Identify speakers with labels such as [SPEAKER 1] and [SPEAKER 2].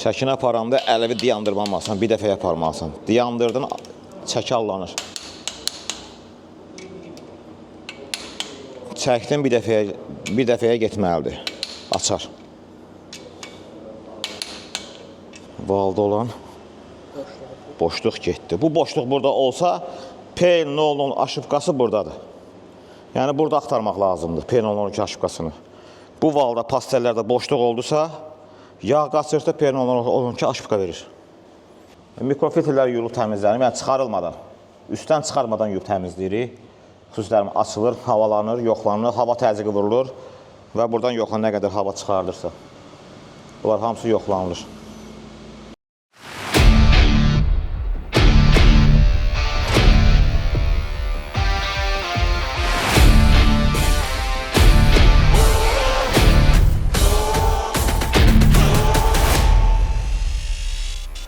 [SPEAKER 1] Çəkini aparanda ələvi dayandırmamalısın, bir dəfəyə aparmalısın. Dayandırdın, çəki allanır. Çəkdin, bir dəfəyə getməlidir. Açar. Valda olan boşluq getdi. Bu boşluq burada olsa, P012 aşıbqası buradadır. Yəni, burada axtarmaq lazımdır P012 aşıbqasını. Bu valda, pastellərdə boşluq oldusa, yağ qaçırsa P012 aşıbqa verir. Mikrofiltrlər yuyulub təmizlənir, yəni çıxarılmadan, üstdən çıxarmadan yuyub təmizləyirik. Xüsusilərim açılır, havalanır, yoxlanır, hava təzyiqi vurulur və buradan yoxlanır nə qədər hava çıxardırsa. Bunlar hamısı yoxlanılır.